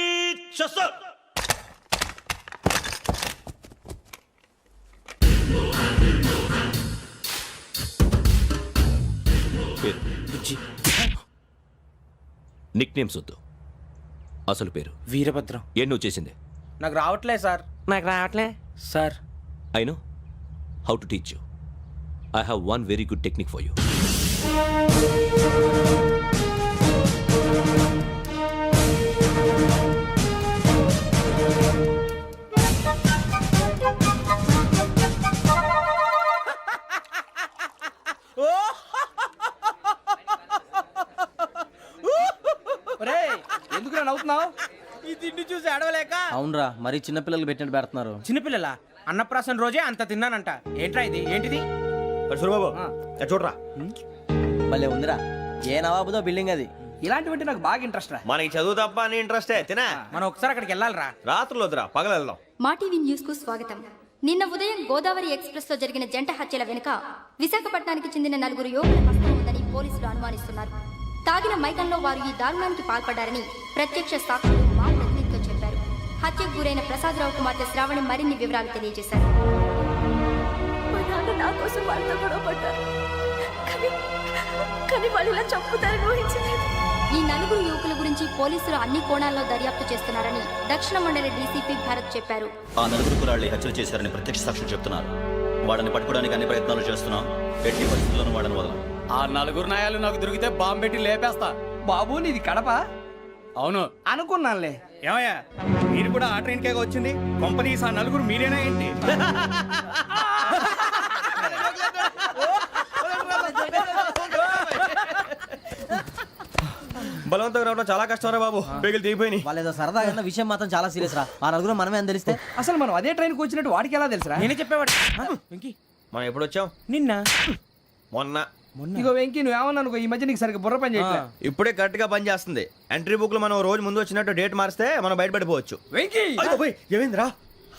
చసర్. నిక్ నేమ్స్ వద్దు, అసలు పేరు. వీరభద్రం. ఏం నువ్వు చేసింది? నాకు రావట్లే సార్. నాకు రావట్లే sir. I know how to teach you. I have one very good technique for you. ఎందుకు నవ్వుతున్నావు? ఈ తిండి చూసి అడవలేక. అవునరా మరీ చిన్నపిల్లలు పెట్టినట్టు పెడుతున్నారు. చిన్నపిల్లల అన్నప్రాసన రోజే అంత తిన్నానంట. ఏంట్రా ఇది? ఏంటిది? సూరిబాబు చూడరా, భలే ఉందిరా. ఏ నవాబుదో బిల్డింగ్ అది. ఇలాంటివంటే నాకు బాగా ఇంట్రెస్ట్ రా. మనకి చదువు తప్ప అని ఇంట్రెస్టే తినా. మనం ఒకసారి అక్కడికి వెళ్ళాలిరా. రాత్రులు వద్దురా, పగలు వెళ్దాం. మా టీవీ న్యూస్ కు స్వాగతం. నిన్న ఉదయం గోదావరి ఎక్స్ప్రెస్ లో జరిగిన జంట హత్యల వెనుక విశాఖపట్నానికి చెందిన 4 యువకుల హస్తం ఉందని పోలీసులు అనుమానిస్తున్నారు. తాగిన మైకంలో వారు ఈ దారుణానికి పాల్పడ్డారని ప్రత్యక్ష సాక్షులు మా ప్రతినిధితో చెప్పారు. హత్యకు గురైన ప్రసాదరావు కుమార్తె శ్రావణి మరిన్ని వివరాలు తెలియజేశారు. నా కోసం వాళ్ళతో గొడవ పడ్డారు, కానీ వాళ్ళు ఇలా చంపుతారని ఊహించలేదు. ఈ 4 యువకుల గురించి పోలీసులు అన్ని కోణాల్లో దర్యాప్తు చేస్తున్నారని దక్షిణ మండలి డీసీపీ భరత్ చెప్పారు. ఆ 4 కురాళ్లు హత్యలు చేశారని ప్రత్యక్ష సాక్షులు చెప్తున్నారు. వాళ్ళని పట్టుకోవడానికి అన్ని ప్రయత్నాలు చేస్తున్నాం. ఎట్టి పరిస్థితుల్లోనూ వాళ్ళని వదలం. ఆ 4 నాయాలు నాకు దొరికితే బాంబు పెట్టి లేపేస్తా. బాబు నీది కడప? అవును అనుకున్నానులే. ఏమయ్యా మీరు కూడా ఆ ట్రైన్ కేగా వచ్చింది? కంపెనీస్ ఆ 4 మీరేనా ఏంటి? బలవంతంగా రావడం చాలా కష్టం రా బాబు. పేగులు దిగిపోయినాయి. వాళ్ళేదో సరదాగా విషయం మాత్రం చాలా సీరియస్ రా. ఆ 4 మనమే అని తెలిస్తే అసలు మనం అదే ట్రైన్కి వచ్చినట్టు వాడికి ఎలా తెలుసురా? నేనే చెప్పేవాడు. మనం ఎప్పుడు వచ్చాం? నిన్న మొన్న. ఇగో వెంకీ నువ్వేమన్నా అనుకో, ఈ మధ్య నీకు సరిగ్గా బుర్ర పని చేయట్లే. ఇప్పుడే కరెక్ట్ గా పని చేస్తుంది. ఎంట్రీ బుక్ లో మనం రోజు ముందు వచ్చినట్టు డేట్ మారిస్తే మనం బయటపడిపోవచ్చు. వెంకీ ఏమైందిరా?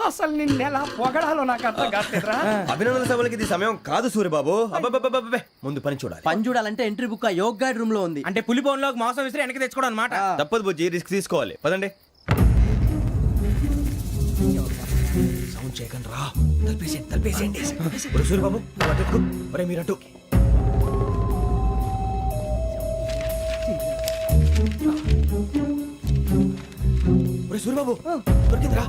అసలు నిన్న ఎలా పొగడాలో నాకు అర్థం కాట్లేదురా. అభినందన సభలకి ఇది సమయం కాదు సూర్యబాబు. అబ్బబ్బబ్బబ్బబ్బే, ముందు పని చూడాలి. పని చూడాలంటే ఎంట్రీ బుక్ ఆ యోగ్ గైడ్ రూమ్ లో ఉంది. అంటే పులి బోన్లోకి మాంసం విసిరి వెనక్కి తెచ్చుకోవడం అనమాట. తప్పదు బుజ్జి, రిస్క్ తీసుకోవాలి. పదండి. సౌండ్ చేయకండి రా. తలపేసేయండి. సూర్యబాబు ఒరే మీరటు. సూర్యబాబు దొరికిందిరా.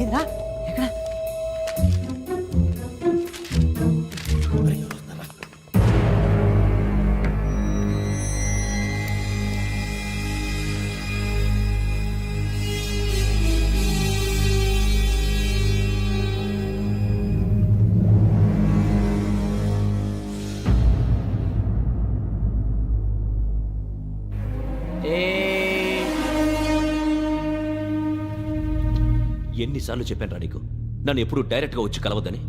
ఏంద్రా ఎక్కడ? ఎన్నిసార్లు చెప్పాను నీకు నన్ను ఎప్పుడు డైరెక్ట్ గా వచ్చి కలవద్దని?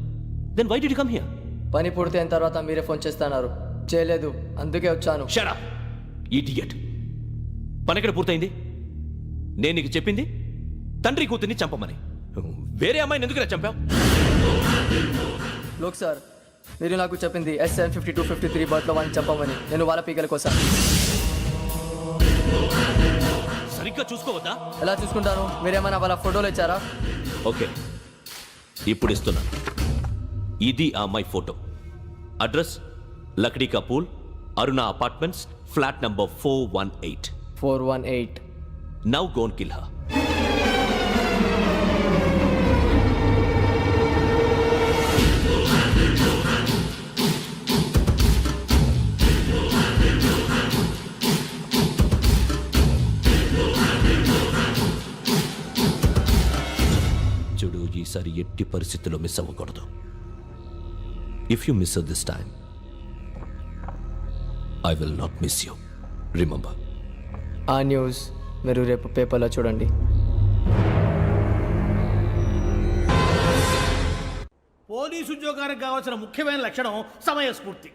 Then why did you come here? పని పూర్తయిన తర్వాత మీరే ఫోన్ చేస్తున్నారు. చేయలేదు, అందుకే వచ్చాను. Shut up idiot. పని ఎక్కడ పూర్తయింది? నేను నీకు చెప్పింది తండ్రి కూతుర్ని చంపమని. వేరే అమ్మాయిని ఎందుకు చంపావు? లోక్ సార్, మీరు నాకు చెప్పింది SN 5253 బర్త్ లో వాడిని చంపమని. నేను వాళ్ళ పీకల కోసం. సరిగ్గా చూసుకోవద్దా? ఎలా చూసుకుంటాను? మీరేమైనా వాళ్ళ ఫోటోలు ఇచ్చారా? ఓకే, ఇప్పుడు ఇస్తున్నాను. ఇది ఆ అమ్మాయి ఫోటో. అడ్రస్ లక్డీ కా pool, Aruna apartments, flat number 418. 418. Now go and kill her. చూడు, ఈసారి ఎట్టి పరిస్థితుల్లో మిస్ అవ్వకూడదు. If you miss this time I will not miss you. Remember. ఆ న్యూస్ మీరు రేపు పేపర్లో చూడండి. పోలీసు ఉద్యోగానికి కావాల్సిన ముఖ్యమైన లక్షణం సమయస్ఫూర్తి.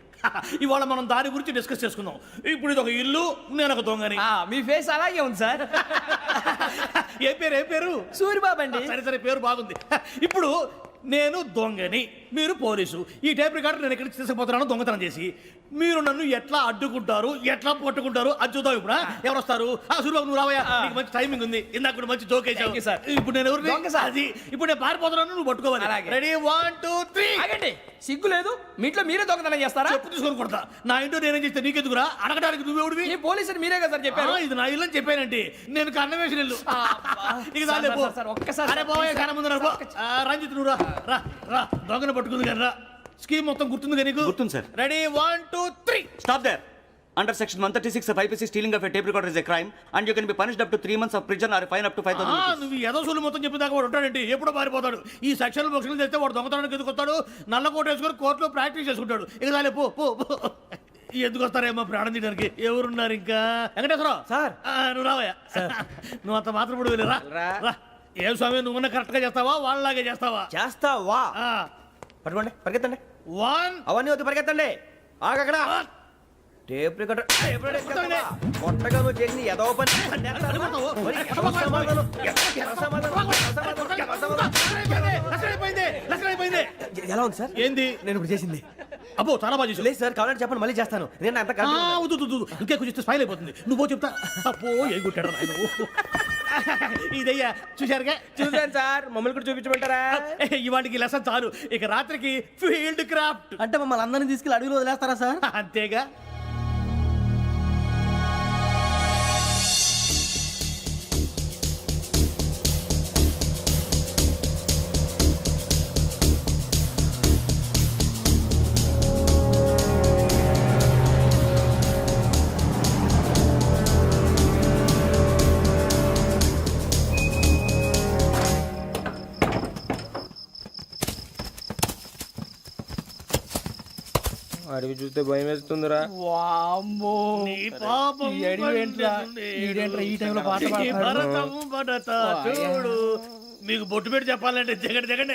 ఇవాళ మనం దాని గురించి డిస్కస్ చేసుకుందాం. ఇప్పుడు ఇది ఒక ఇల్లు, నేను ఒక దొంగని. మీ ఫేస్ అలాగే ఉంది సార్. ఏ పేరు? సూరిబాబు అండి. సరే పేరు బాగుంది. ఇప్పుడు నేను దొంగని, మీరు పోలీసు. ఈ టైప్ రికార్డు నేను ఎక్కడికి తీసుకుపోతున్నాను దొంగతనం చేసి. మీరు నన్ను ఎట్లా అడ్డుకుంటారు, ఎట్లా పట్టుకుంటారు అది చూద్దాం. ఇప్పుడు ఎవరు వస్తారు? సూర్యబాబు నువ్వు రావయ్యా, నీకు మంచి టైమింగ్ ఉంది. ఇందాక కూడా మంచి జోక్ వేసావు సార్. ఇప్పుడు నేను ఎవరు? అది ఇప్పుడు నేను పారిపోతున్నాను, నువ్వు పట్టుకోవాలి. రెడీ 1 2 3. ఆగండి, సిగ్గు లేదు? మీ ఇంట్లో మీరే దొంగతనం చేస్తారా? చెప్పు తీసుకొని కొడతా. నా ఇంట్లో నేనేం చేస్తే నీకెందుకురా? అడగడానికి నువ్వెవడివి? ఈ పోలీసులు మీరే కదా సార్ చెప్పారు. ఇది నా ఇల్లు అని చెప్పానండి. నేను కన్న వేసిన ఇల్లు. ఇక చాలే పో. ఒక్కసారి అరే బావయ్య కన్న ముందు రా. రంజిత్ నువ్వు రా రా రా. దొంగను పట్టుకుంది కానీ రా. స్కీమ్ మొత్తం గుర్తుంది కదా నీకు? గుర్తుంది sir. Ready 1 2 3. Stop there. Under section 136 of IPC, stealing of a tape recorder is a crime and you can be punished up to 3 months of prison or a fine up to 5,000 rupees. నువ్వు ఏదో సొల్లు మొత్తం చెప్పిన దాకా వాడు ఉంటాడండి. ఎప్పుడో పారిపోతాడు. ఈ సెక్షన్ బొక్షన్లు చేస్తే వాడు దొంగతనానికి ఎందుకు వస్తాడు? నల్ల కోట వేసుకొని కోర్టులో ప్రాక్టీస్ చేసుకుంటాడు. ఇక చాలే పో పో పో. ఎందుకు వస్తారేమో ప్రాణం తీయడానికి? ఎవరున్నారు ఇంకా? వెంకటేశ్వరరావు సార్. నువ్వు రావయ్యా. నువ్వు అంత మాత్రం ఇప్పుడు వెళ్ళి రా. ఏం స్వామి నువ్వు కరెక్ట్ గా చేస్తావా వాళ్ళలాగే చేస్తావా? చేస్తావా? పట్టుకోండి, పరిగెత్తండి. 1 అవన్నీ వద్దు, పరిగెత్తండి. ఆగక్కడ టేప్ రికార్డర్ కొత్తగా నువ్వు చేసిన ఏదో పని. ఎలా ఉంది సార్? ఏంది నేను ఇప్పుడు చేసింది? అబ్బో చాలా బాగా చేసావు. లేదు సార్, కావాలంటే చెప్పండి, మళ్ళీ చేస్తాను. నేను అంత ఇంకే కొంచెం స్మైల్ అయిపోతుంది. నువ్వు చెప్తా. అబ్బో ఏ గుట్టాడు ఆయన. ఇదయ్యా చూశారుగా? చూసాను సార్, మమ్మల్ని కూడా చూపించమంటారా? ఇవాటికి లెసన్ చాలు. ఇక రాత్రికి ఫీల్డ్ క్రాఫ్ట్. అంటే మమ్మల్ని అందరినీ తీసుకెళ్ళి అడవిలో వదిలేస్తారా సార్? అంతేగా. అడవి చూస్తే భయం వేస్తుందిరా. వామ్మో, నీ పాపం ఈ అడవి ఏంట్రా? ఈడేంట్రా ఈ టైంలో పాట పాడుతున్నాడు? భరతం భరత చూడు. మీకు బొట్టు పెట్టి చెప్పాలంటే జగండి.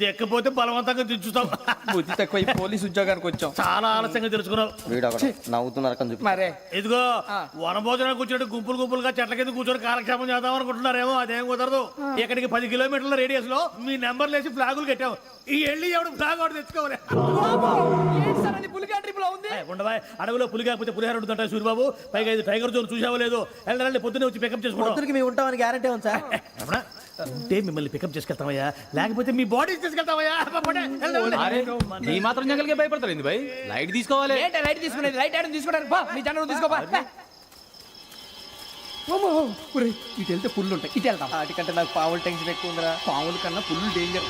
దెక్కపోతే బలవంతంగా దించుతాం. బుద్ధి తక్కువ ఈ పోలీస్ ఉద్యోగానికి వచ్చాం. చాలా ఆలస్యంగా తెలుసుకున్నావు. నవ్వుతున్నారు. మరే ఇదిగో వనభోజనానికి వచ్చినట్టు గుంపులుగా చెట్ల కింద కూర్చొని కాలక్షేపం చేద్దాం అనుకుంటున్నారేమో. అదేం కుదరదు. ఇక్కడికి 10 కిలోమీటర్ల రేడియస్ లో మీ నెంబర్లు వేసి ఫ్లాగులు కట్టాం. ఈ వెళ్ళి ఎవడు ఫ్లాగ్ ఒకటి తెచ్చుకోవాలి. పులిగా ట్రిప్ లో ఉంది. ఉండవా అడవిలో పులి కాకపోతే పులిహార ఉంటుంట సూరిబాబు. పైగా ఇది టైగర్ జోన్ చూసావో లేదో. వెళ్ళండి పొద్దున్నే వచ్చి పికప్ చేసుకుంటాం. మేము ఉంటామని గ్యారంటీ ఉంది సార్. ఉంటే మిమ్మల్ని పికప్ చేసుకెళ్తామయ్యా, లేకపోతే మీ బాడీ తీసుకెళ్తామయ్యా. ఈ మాత్రం జంగల్కే భయపడతారు భయ్? లైట్ తీసుకోవాలి. లైట్ తీసుకునేది లైట్ ఆడని తీసుకోవడానికి బా. మీ జంగల్ తీసుకోబా. ఇటు వెళ్తే పుల్లు ఉంటాయి, ఇటు వెళ్తాం. వాటికంటే నాకు పావులు టెన్షన్ ఎక్కువ ఉందిరా. పాముల కన్నా పుల్లు డేంజర్.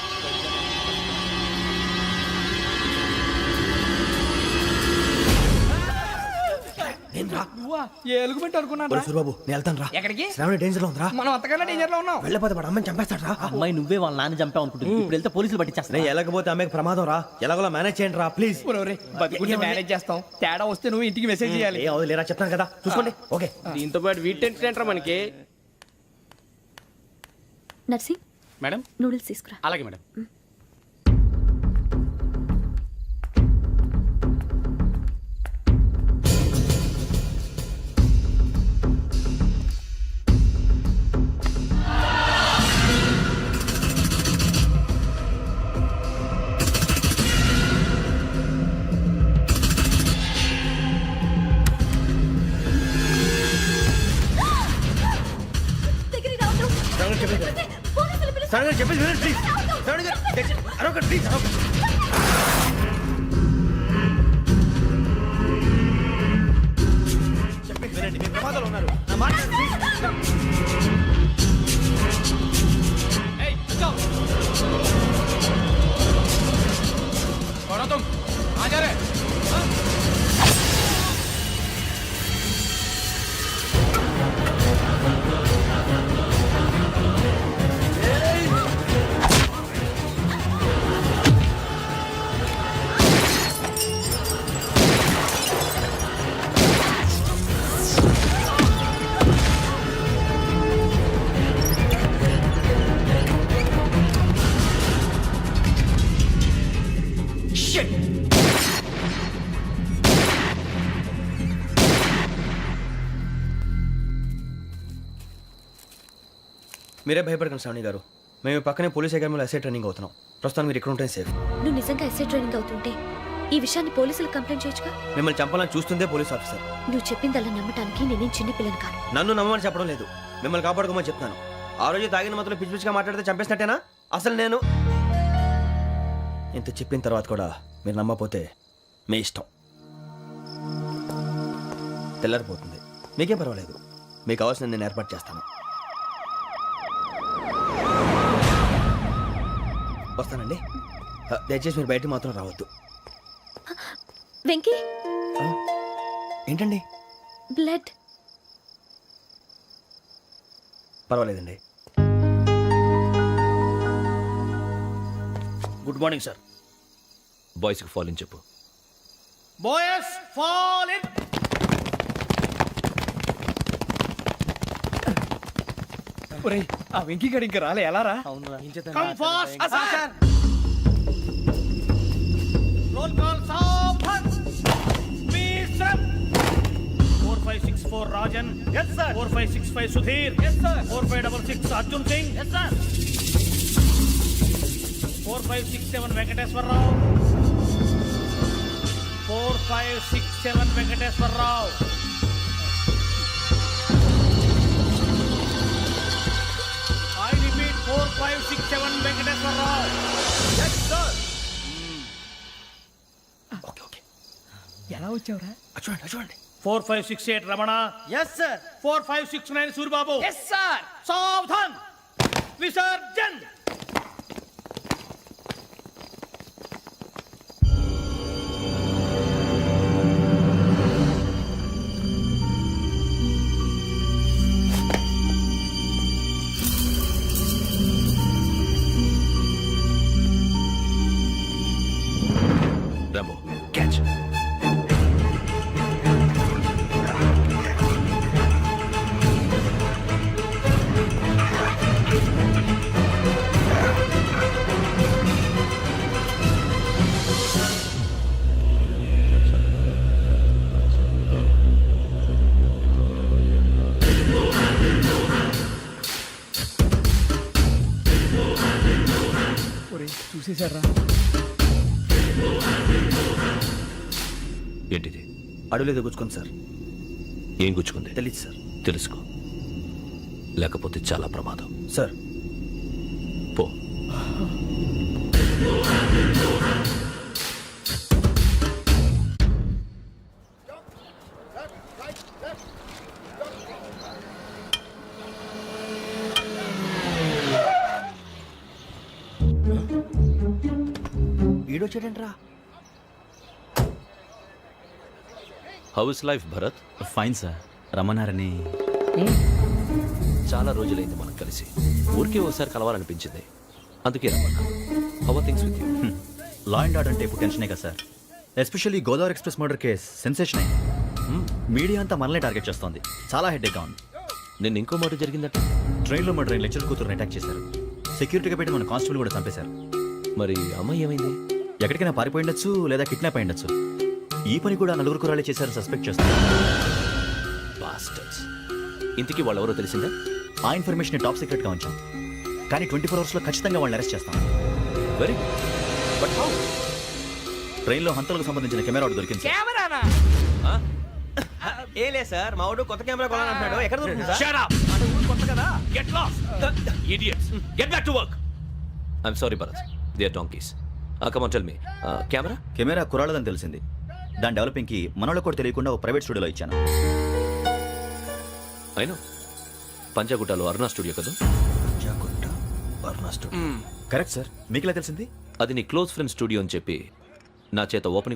ఎలుగుబెట్టి అనుకున్నాను. బాబు నేను వెళ్తాను రా. ఎక్కడికి? శ్రావణి డేంజర్ లో ఉందిరా. మనం అంతకన్నా డేంజర్ లో ఉన్నాం. వెళ్ళపోతే వాడు అమ్మని చంపేస్తాడు రా. అమ్మాయి నువ్వే వాళ్ళ నాన్న చంపావు అనుకుంటుంది. ఇప్పుడు వెళ్తే పోలీసులు పట్టించేస్తా. నేను వెళ్ళకపోతే అమ్మాయికి ప్రమాదం రా. ఎలాగోలా మేనేజ్ చేయండి రా ప్లీజ్. బతుకుంటే మేనేజ్ చేస్తాం. తేడా వస్తే నువ్వు ఇంటికి మెసేజ్ చేయాలి. ఏ లేరా చెప్తాను కదా, చూసుకోండి. ఓకే. దీంతో పాటు వీటి ఏంట్రా మనకి? నర్సి మేడం నూడిల్స్ తీసుకురా. అలాగే మేడం. చెప్పేసి ప్లీజ్. శ్రావణి గారు అరొకటి ప్లీజ్. చెప్పేసి వినండి, మీరు ప్రమాదాలు ఉన్నారు. నా మాట మీరే భయపడకండి శ్రావణి గారు. మేము పక్కనే పోలీస్ అకాడమీలో ఎస్ఐ ట్రైనింగ్ అవుతున్నాం. ప్రస్తుతం మీరు ఇక్కడ ఉంటే సేఫ్. నువ్వు నిజంగా ఎస్ఐ ట్రైనింగ్ అవుతుంటే ఈ విషయాన్ని పోలీసులకు కంప్లైంట్ చేయొచ్చుగా. మిమ్మల్ని చంపాలని చూస్తుందే పోలీస్ ఆఫీసర్. నువ్వు చెప్పిందల్లా నమ్మటానికి నేనేం చిన్న పిల్లని కాను. నన్ను నమ్మమని చెప్పడం లేదు, మిమ్మల్ని కాపాడుకోమని చెప్తున్నాను. ఆ రోజు తాగిన మొత్తంలో పిచ్చి పిచ్చిగా మాట్లాడితే చంపేసినట్టేనా? అసలు నేను ఇంత చెప్పిన తర్వాత కూడా మీరు నమ్మకపోతే మీ ఇష్టం. తెల్లారిపోతుంది, మీకేం పర్వాలేదు. మీకు కావాల్సిన నేను ఏర్పాటు చేస్తాను. వస్తానండి. దయచేసి మీరు బయటికి మాత్రం రావద్దు. వెంకీ, ఏంటండి? బ్లడ్. పర్వాలేదండి. Good morning sir. బాయ్స్కి ఫాల్ ఇన్ చెప్పు. Boys fall in. ఒరేయ్, ఆ వెంకీ గడి ఇంకా రాలే, ఎలా రా? Come fast sir. Roll call సావధాన్. విశ్రమ్. 4564 Rajan. yes sir. 4565 Sudheer. yes sir. 4566 Arjun Singh. yes sir. 4567 Venkateswara Rao. 4567 Venkateswara Rao. I repeat 4567 Venkateswara Rao. Yes, sir. Okay okay. ఎలా వచ్చావురా? చూడండి చూడండి. 4568 Ramana. Yes sir. 4569 Suribabu. Yes sir. సావధాన్. విసర్జన్. Rambo catch. ఒరేయ్, చూసేశారా? ఏంటిది? అడవిలో గుచ్చుకోండి సార్. ఏం గుచ్చుకుంది? తెలీదు సార్. తెలుసుకో, లేకపోతే చాలా ప్రమాదం. సార్ పో. ఈడొచ్చాడంట్రా. How is life Bharat? Fine sir. రమ్మన్నారని. చాలా రోజులైంది మనం కలిసి. ఊరికే ఒకసారి కలవాలనిపించింది, అందుకే రమ్మన్నా. How are things with you? Law and order అంటే ఇప్పుడు టెన్షనే కదా sir. Especially Godavari express murder case sensation అయింది. మీడియా అంతా మనల్ని టార్గెట్ చేస్తోంది. చాలా హెడ్ఏక్గా ఉంది. నిన్న ఇంకో మాట జరిగిందట. ట్రైన్లో మా ట్రైన్ లెక్చర్ కూతురుని అటాక్ చేశారు. సెక్యూరిటీగా పెట్టి మన కానిస్టేబుల్ కూడా చంపేశారు. మరి అమ్మాయి ఏమైంది? ఎక్కడికైనా పారిపోయి ఉండొచ్చు, లేదా కిడ్నాప్ అయి ఉండొచ్చు. ఈ పని కూడా నలుగురు కురాలే చేశారు సస్పెక్ట్ చేస్తారు. బాస్టర్స్. ఇంతకీ వాళ్ళెవరో తెలిసిందా? ఆ ఇన్ఫర్మేషన్ టాప్ సీక్రెట్ గా ఉంచాం, కానీ 24 hours లో ఖచ్చితంగా వాళ్ళని అరెస్ట్ చేస్తాం. Very but how? ట్రైన్లో హంతలకు సంబంధించిన కెమెరా ఒకటి దొరికింది సార్. కెమెరానా? ఏలే సార్, మా వాడు కొత్త కెమెరా కొనాలంటున్నాడు. ఎక్కడ దొరుకుతుంది సార్? Shut up! అంటే ఊరు కొత్త కదా. Get lost! Idiots! Get back to work! I'm sorry, Bharat. They are donkeys. Come on, tell me. Camera? Camera కురాలదని తెలిసింది. దాని డెవలపింగ్ కి మనలో కూడా తెలియకుండా ఒక ప్రైవేట్ స్టూడియోలో ఇచ్చాను. I know. పంజాగుట్టలో అరుణా స్టూడియో కదా? Panjagutta Aruna studio. Correct sir. మీకు ఎలా తెలిసింది? అది నీ క్లోజ్ ఫ్రెండ్ స్టూడియో అని చెప్పి నా చేత ఓపెనింగ్